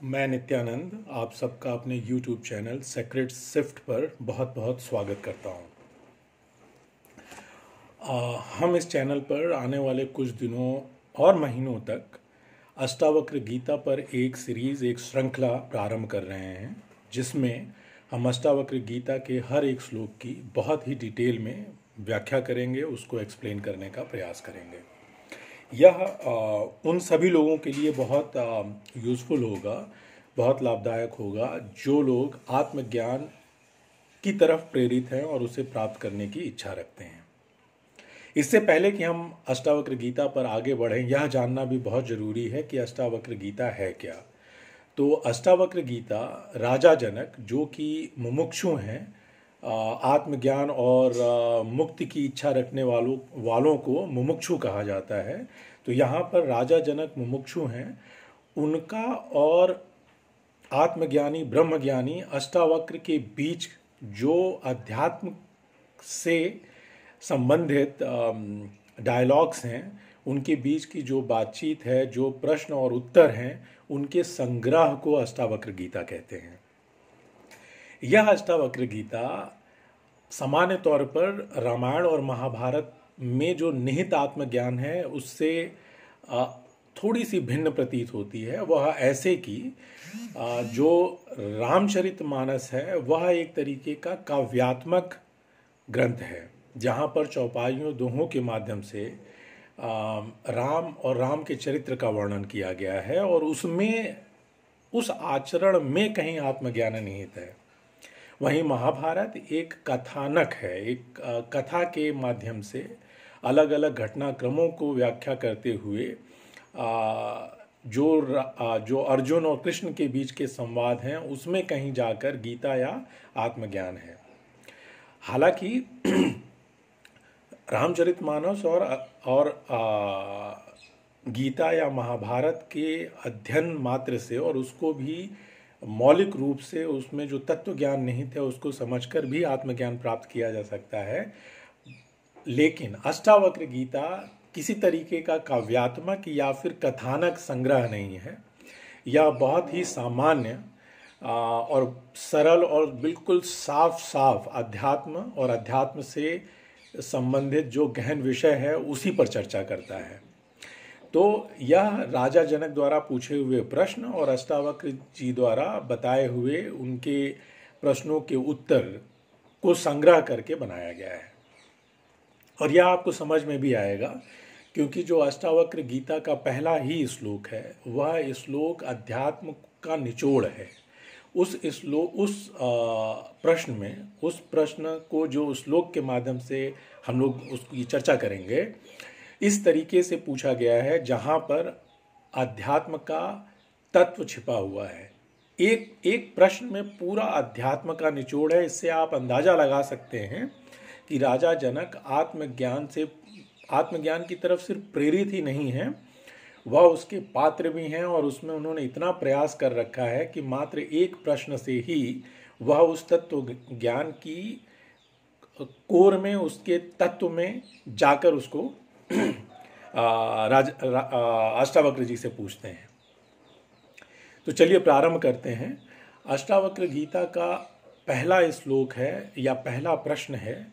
मैं नित्यानंद आप सबका अपने YouTube चैनल सेक्रेट शिफ्ट पर बहुत बहुत स्वागत करता हूं। हम इस चैनल पर आने वाले कुछ दिनों और महीनों तक अष्टावक्र गीता पर एक सीरीज़ एक श्रृंखला प्रारंभ कर रहे हैं, जिसमें हम अष्टावक्र गीता के हर एक श्लोक की बहुत ही डिटेल में व्याख्या करेंगे, उसको एक्सप्लेन करने का प्रयास करेंगे। यह उन सभी लोगों के लिए बहुत यूज़फुल होगा, बहुत लाभदायक होगा जो लोग आत्मज्ञान की तरफ प्रेरित हैं और उसे प्राप्त करने की इच्छा रखते हैं। इससे पहले कि हम अष्टावक्र गीता पर आगे बढ़ें, यह जानना भी बहुत ज़रूरी है कि अष्टावक्र गीता है क्या। तो अष्टावक्र गीता राजा जनक, जो कि मुमुक्षु हैं, आत्मज्ञान और मुक्ति की इच्छा रखने वालों को मुमुक्षु कहा जाता है। तो यहाँ पर राजा जनक मुमुक्षु हैं, उनका और आत्मज्ञानी ब्रह्मज्ञानी अष्टावक्र के बीच जो अध्यात्म से संबंधित डायलॉग्स हैं, उनके बीच की जो बातचीत है, जो प्रश्न और उत्तर हैं, उनके संग्रह को अष्टावक्र गीता कहते हैं। यह अष्टावक्र गीता सामान्य तौर पर रामायण और महाभारत में जो निहित आत्मज्ञान है उससे थोड़ी सी भिन्न प्रतीत होती है। वह ऐसे कि जो रामचरितमानस है वह एक तरीके का काव्यात्मक ग्रंथ है, जहाँ पर चौपाइयों दोहों के माध्यम से राम और राम के चरित्र का वर्णन किया गया है और उसमें उस आचरण में कहीं आत्मज्ञान निहित है। वहीं महाभारत एक कथानक है, एक कथा के माध्यम से अलग अलग घटनाक्रमों को व्याख्या करते हुए जो अर्जुन और कृष्ण के बीच के संवाद हैं उसमें कहीं जाकर गीता या आत्मज्ञान है। हालांकि रामचरितमानस और गीता या महाभारत के अध्ययन मात्र से और उसको भी मौलिक रूप से उसमें जो तत्व ज्ञान निहित है उसको समझकर भी आत्मज्ञान प्राप्त किया जा सकता है। लेकिन अष्टावक्र गीता किसी तरीके का काव्यात्मक या फिर कथानक संग्रह नहीं है। यह बहुत ही सामान्य और सरल और बिल्कुल साफ साफ अध्यात्म और अध्यात्म से संबंधित जो गहन विषय है उसी पर चर्चा करता है। तो यह राजा जनक द्वारा पूछे हुए प्रश्न और अष्टावक्र जी द्वारा बताए हुए उनके प्रश्नों के उत्तर को संग्रह करके बनाया गया है। और यह आपको समझ में भी आएगा, क्योंकि जो अष्टावक्र गीता का पहला ही श्लोक है वह श्लोक अध्यात्म का निचोड़ है। उस प्रश्न को जो श्लोक के माध्यम से हम लोग उसकी चर्चा करेंगे, इस तरीके से पूछा गया है जहाँ पर अध्यात्म का तत्व छिपा हुआ है। एक प्रश्न में पूरा अध्यात्म का निचोड़ है। इससे आप अंदाजा लगा सकते हैं कि राजा जनक आत्मज्ञान की तरफ सिर्फ प्रेरित ही नहीं है, वह उसके पात्र भी हैं और उसमें उन्होंने इतना प्रयास कर रखा है कि मात्र एक प्रश्न से ही वह उस तत्व ज्ञान की कोर में, उसके तत्व में जाकर उसको अष्टावक्र जी से पूछते हैं। तो चलिए प्रारंभ करते हैं। अष्टावक्र गीता का पहला श्लोक है या पहला प्रश्न है,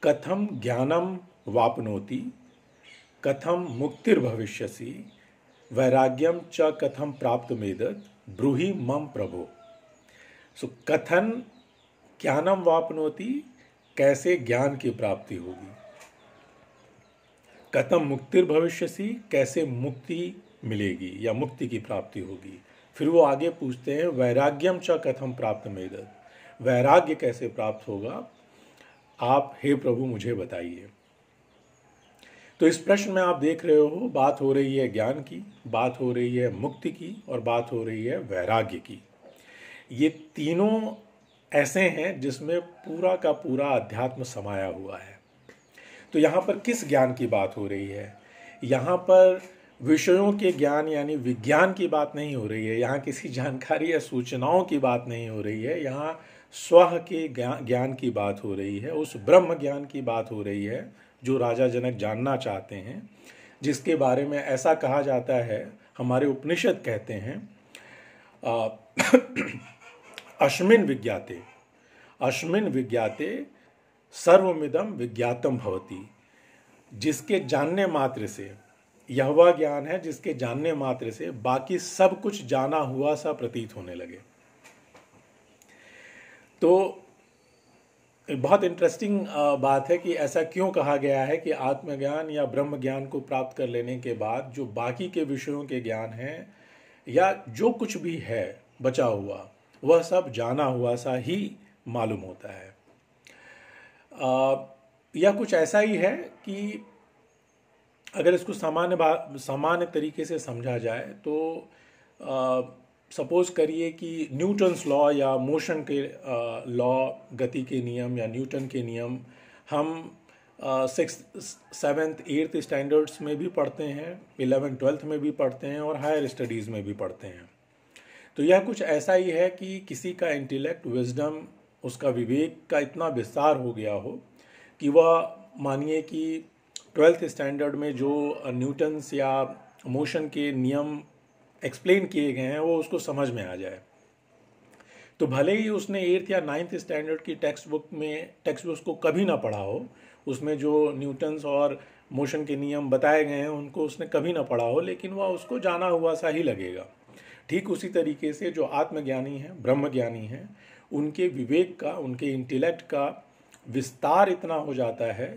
कथम ज्ञानम वापनोति, कथम मुक्तिर्भविष्यसि, वैराग्यम च कथम प्राप्तमेतत्, ब्रूहि मम प्रभो। सो कथन ज्ञानम वापनोति, कैसे ज्ञान की प्राप्ति होगी, कथम मुक्तिर्भविष्यसि, कैसे मुक्ति मिलेगी या मुक्ति की प्राप्ति होगी। फिर वो आगे पूछते हैं, वैराग्यम च कथम प्राप्तमेतत्, वैराग्य कैसे प्राप्त होगा, आप हे प्रभु मुझे बताइए। तो इस प्रश्न में आप देख रहे हो, बात हो रही है ज्ञान की, बात हो रही है मुक्ति की और बात हो रही है वैराग्य की। ये तीनों ऐसे हैं जिसमें पूरा का पूरा अध्यात्म समाया हुआ है। तो यहाँ पर किस ज्ञान की बात हो रही है? यहाँ पर विषयों के ज्ञान यानी विज्ञान की बात नहीं हो रही है। यहाँ किसी जानकारी या सूचनाओं की बात नहीं हो रही है। यहाँ स्व के ज्ञान की बात हो रही है, उस ब्रह्म ज्ञान की बात हो रही है जो राजा जनक जानना चाहते हैं, जिसके बारे में ऐसा कहा जाता है, हमारे उपनिषद कहते हैं अस्मिन् विज्ञाते, अस्मिन् विज्ञाते सर्वमिदं विज्ञातम भवति। जिसके जानने मात्र से, यह वह ज्ञान है जिसके जानने मात्र से बाकी सब कुछ जाना हुआ सा प्रतीत होने लगे। तो बहुत इंटरेस्टिंग बात है कि ऐसा क्यों कहा गया है कि आत्मज्ञान या ब्रह्म ज्ञान को प्राप्त कर लेने के बाद जो बाकी के विषयों के ज्ञान हैं या जो कुछ भी है बचा हुआ, वह सब जाना हुआ सा ही मालूम होता है। यह कुछ ऐसा ही है कि अगर इसको सामान्य तरीके से समझा जाए तो सपोज करिए कि न्यूटन्स लॉ या मोशन के लॉ, गति के नियम या न्यूटन के नियम हम 6th 7th 8th स्टैंडर्ड्स में भी पढ़ते हैं, 11th 12th में भी पढ़ते हैं और हायर स्टडीज़ में भी पढ़ते हैं। तो यह कुछ ऐसा ही है कि किसी का इंटेलेक्ट, विजडम, उसका विवेक का इतना विस्तार हो गया हो कि वह मानिए कि 12th स्टैंडर्ड में जो न्यूटन्स या मोशन के नियम एक्सप्लेन किए गए हैं वो उसको समझ में आ जाए। तो भले ही उसने 8th या 9th स्टैंडर्ड की टेक्स्ट बुक को कभी ना पढ़ा हो, उसमें जो न्यूटन्स और मोशन के नियम बताए गए हैं उनको उसने कभी ना पढ़ा हो, लेकिन वह उसको जाना हुआ सा ही लगेगा। ठीक उसी तरीके से जो आत्मज्ञानी हैं, ब्रह्मज्ञानी हैं, उनके विवेक का, उनके इंटेलेक्ट का विस्तार इतना हो जाता है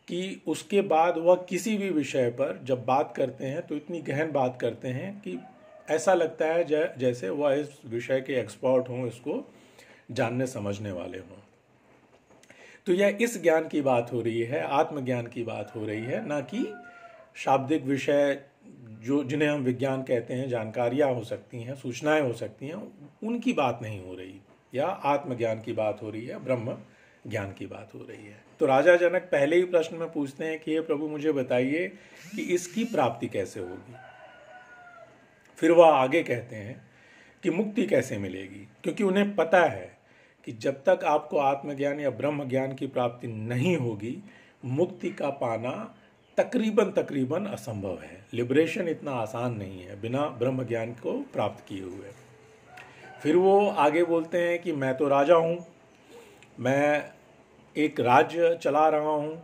कि उसके बाद वह किसी भी विषय पर जब बात करते हैं तो इतनी गहन बात करते हैं कि ऐसा लगता है जैसे वह इस विषय के एक्सपर्ट हों, इसको जानने समझने वाले हों। तो यह इस ज्ञान की बात हो रही है, आत्मज्ञान की बात हो रही है, ना कि शाब्दिक विषय जो जिन्हें हम विज्ञान कहते हैं, जानकारियाँ हो सकती हैं, सूचनाएं हो सकती हैं, उनकी बात नहीं हो रही, या आत्मज्ञान की बात हो रही है, ब्रह्म ज्ञान की बात हो रही है। तो राजा जनक पहले ही प्रश्न में पूछते हैं कि हे प्रभु मुझे बताइए कि इसकी प्राप्ति कैसे होगी। फिर वह आगे कहते हैं कि मुक्ति कैसे मिलेगी, क्योंकि उन्हें पता है कि जब तक आपको आत्मज्ञान या ब्रह्म ज्ञान की प्राप्ति नहीं होगी, मुक्ति का पाना तकरीबन असंभव है। लिबरेशन इतना आसान नहीं है बिना ब्रह्म ज्ञान को प्राप्त किए हुए। फिर वो आगे बोलते हैं कि मैं तो राजा हूँ, मैं एक राज्य चला रहा हूँ,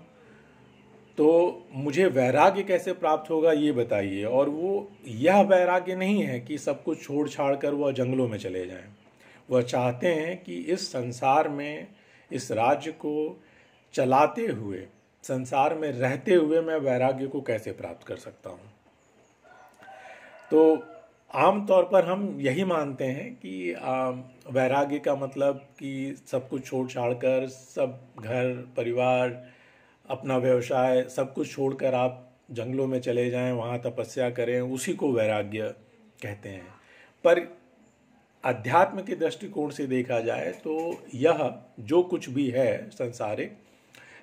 तो मुझे वैराग्य कैसे प्राप्त होगा ये बताइए। और वो यह वैराग्य नहीं है कि सब कुछ छोड़ छाड़ कर वह जंगलों में चले जाएं। वह चाहते हैं कि इस संसार में, इस राज्य को चलाते हुए, संसार में रहते हुए मैं वैराग्य को कैसे प्राप्त कर सकता हूँ। तो आम तौर पर हम यही मानते हैं कि वैराग्य का मतलब कि सब कुछ छोड़ छाड़ कर, सब घर परिवार, अपना व्यवसाय, सब कुछ छोड़कर आप जंगलों में चले जाएं, वहाँ तपस्या करें, उसी को वैराग्य कहते हैं। पर अध्यात्म के दृष्टिकोण से देखा जाए तो यह जो कुछ भी है संसारिक,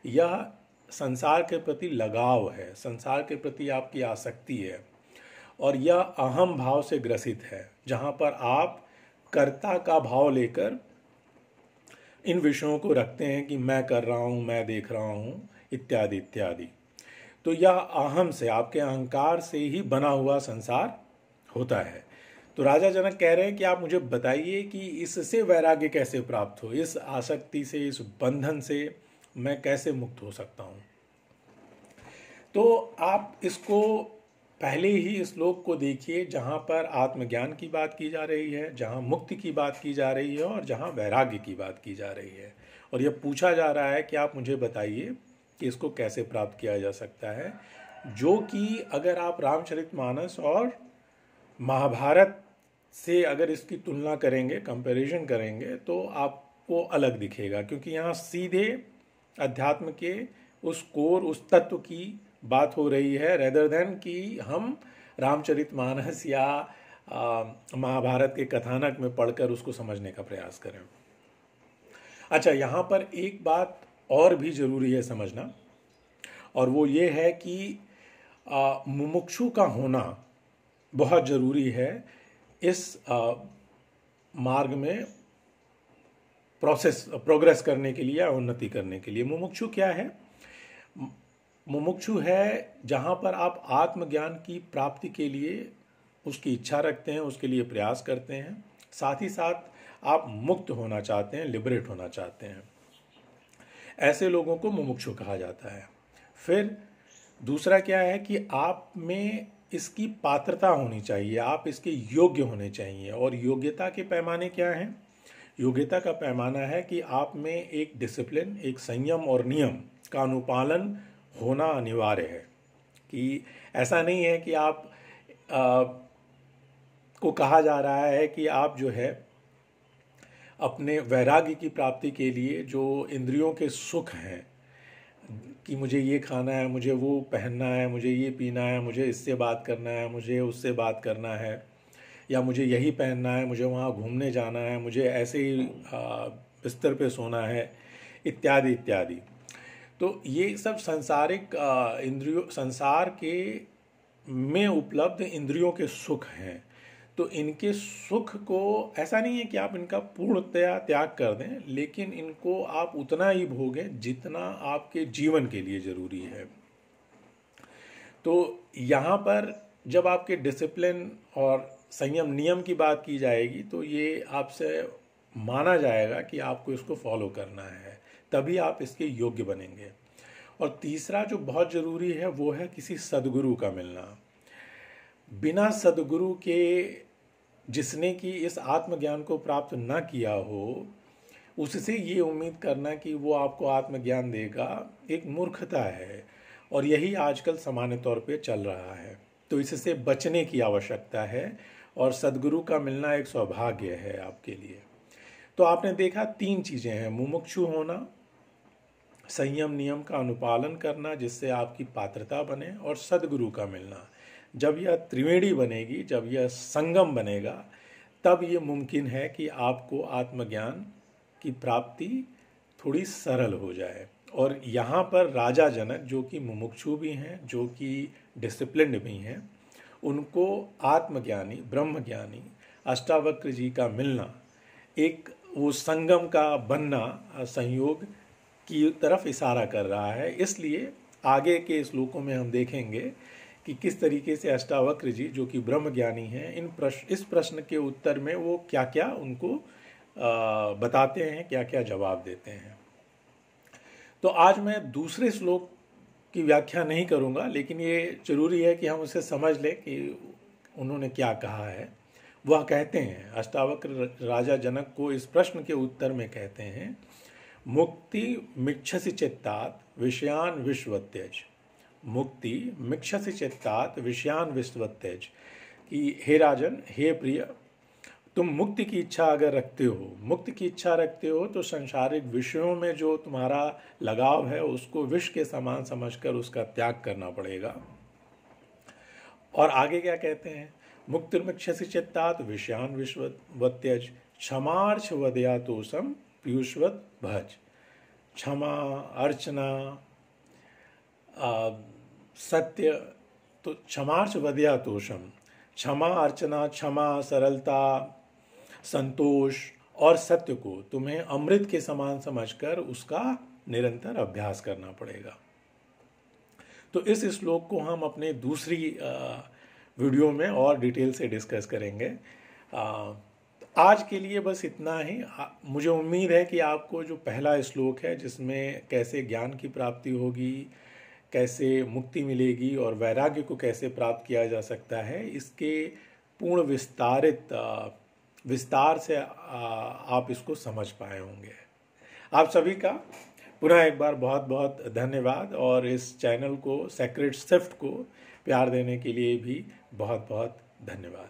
यह संसार के प्रति लगाव है, संसार के प्रति आपकी आसक्ति है, और यह अहम भाव से ग्रसित है, जहाँ पर आप कर्ता का भाव लेकर इन विषयों को रखते हैं कि मैं कर रहा हूँ, मैं देख रहा हूँ, इत्यादि इत्यादि। तो यह अहम से, आपके अहंकार से ही बना हुआ संसार होता है। तो राजा जनक कह रहे हैं कि आप मुझे बताइए कि इससे वैराग्य कैसे प्राप्त हो, इस आसक्ति से, इस बंधन से मैं कैसे मुक्त हो सकता हूँ। तो आप इसको पहले ही श्लोक को देखिए, जहाँ पर आत्मज्ञान की बात की जा रही है, जहाँ मुक्ति की बात की जा रही है और जहाँ वैराग्य की बात की जा रही है। और यह पूछा जा रहा है कि आप मुझे बताइए कि इसको कैसे प्राप्त किया जा सकता है, जो कि अगर आप रामचरितमानस और महाभारत से अगर इसकी तुलना करेंगे, कंपैरिजन करेंगे, तो आपको अलग दिखेगा। क्योंकि यहाँ सीधे अध्यात्म के उस कोर, उस तत्व की बात हो रही है, रेदर देन कि हम रामचरितमानस या महाभारत के कथानक में पढ़कर उसको समझने का प्रयास करें। अच्छा, यहाँ पर एक बात और भी ज़रूरी है समझना, और वो ये है कि मुमुक्षु का होना बहुत ज़रूरी है इस मार्ग में प्रोग्रेस करने के लिए या उन्नति करने के लिए। मुमुक्षु क्या है? मुमुक्षु है जहाँ पर आप आत्मज्ञान की प्राप्ति के लिए उसकी इच्छा रखते हैं, उसके लिए प्रयास करते हैं, साथ ही साथ आप मुक्त होना चाहते हैं, लिबरेट होना चाहते हैं, ऐसे लोगों को मुमुक्षु कहा जाता है। फिर दूसरा क्या है कि आप में इसकी पात्रता होनी चाहिए, आप इसके योग्य होने चाहिए। और योग्यता के पैमाने क्या हैं? योग्यता का पैमाना है कि आप में एक डिसिप्लिन, एक संयम और नियम का अनुपालन होना अनिवार्य है। कि ऐसा नहीं है कि आप को कहा जा रहा है कि आप जो है अपने वैराग्य की प्राप्ति के लिए जो इंद्रियों के सुख हैं, कि मुझे ये खाना है, मुझे वो पहनना है, मुझे ये पीना है, मुझे इससे बात करना है, मुझे उससे बात करना है, या मुझे यही पहनना है, मुझे वहाँ घूमने जाना है, मुझे ऐसे ही बिस्तर पे सोना है, इत्यादि इत्यादि। तो ये सब सांसारिक संसार के में उपलब्ध इंद्रियों के सुख हैं। तो इनके सुख को ऐसा नहीं है कि आप इनका पूर्णतया त्याग कर दें, लेकिन इनको आप उतना ही भोगें जितना आपके जीवन के लिए ज़रूरी है। तो यहाँ पर जब आपके डिसिप्लिन और संयम नियम की बात की जाएगी तो ये आपसे माना जाएगा कि आपको इसको फॉलो करना है, तभी आप इसके योग्य बनेंगे। और तीसरा जो बहुत ज़रूरी है वो है किसी सद्गुरु का मिलना। बिना सद्गुरु के, जिसने कि इस आत्मज्ञान को प्राप्त ना किया हो, उससे ये उम्मीद करना कि वो आपको आत्मज्ञान देगा एक मूर्खता है। और यही आजकल सामान्य तौर पे चल रहा है। तो इससे बचने की आवश्यकता है और सद्गुरु का मिलना एक सौभाग्य है आपके लिए। तो आपने देखा 3 चीज़ें हैं: मुमुक्षु होना, संयम नियम का अनुपालन करना जिससे आपकी पात्रता बने, और सद्गुरु का मिलना। जब यह त्रिवेणी बनेगी, जब यह संगम बनेगा, तब ये मुमकिन है कि आपको आत्मज्ञान की प्राप्ति थोड़ी सरल हो जाए। और यहाँ पर राजा जनक, जो कि मुमुक्षु भी हैं, जो कि डिसिप्लिन्ड भी हैं, उनको आत्मज्ञानी, ब्रह्मज्ञानी अष्टावक्र जी का मिलना, एक वो संगम का बनना, संयोग की तरफ इशारा कर रहा है। इसलिए आगे के श्लोकों में हम देखेंगे कि किस तरीके से अष्टावक्र जी, जो कि ब्रह्मज्ञानी हैं, इस प्रश्न के उत्तर में वो क्या क्या उनको बताते हैं, क्या क्या जवाब देते हैं। तो आज मैं दूसरे श्लोक की व्याख्या नहीं करूंगा, लेकिन ये जरूरी है कि हम उसे समझ लें कि उन्होंने क्या कहा है। वह कहते हैं, अष्टावक्र राजा जनक को इस प्रश्न के उत्तर में कहते हैं, मुक्ति मिच्छसि चित्तात् विषयान विश्वत्यज। मुक्ति मिच्छसि चित्तात् विषयान विश्वत्यज। कि हे राजन, हे प्रिय, तुम मुक्ति की इच्छा अगर रखते हो, मुक्ति की इच्छा रखते हो, तो संसारिक विषयों में जो तुम्हारा लगाव है उसको विष के समान समझकर उसका त्याग करना पड़ेगा। और आगे क्या कहते हैं, मुक्तिर्मिच्छसि चित्तात् विषयान विश्वत्यज क्षमार्च वदयातोषम पीयूषवत भज। क्षमा, अर्चना, सत्य, तो क्षमार्च वदयातोषम, क्षमा, अर्चना, क्षमा, सरलता, संतोष और सत्य को तुम्हें अमृत के समान समझकर उसका निरंतर अभ्यास करना पड़ेगा। तो इस श्लोक को हम अपने दूसरी वीडियो में और डिटेल से डिस्कस करेंगे। आज के लिए बस इतना ही। मुझे उम्मीद है कि आपको जो पहला श्लोक है, जिसमें कैसे ज्ञान की प्राप्ति होगी, कैसे मुक्ति मिलेगी और वैराग्य को कैसे प्राप्त किया जा सकता है, इसके पूर्ण विस्तार से आप इसको समझ पाए होंगे। आप सभी का पुनः एक बार बहुत बहुत धन्यवाद, और इस चैनल को, सेक्रेड शिफ्ट को प्यार देने के लिए भी बहुत बहुत धन्यवाद।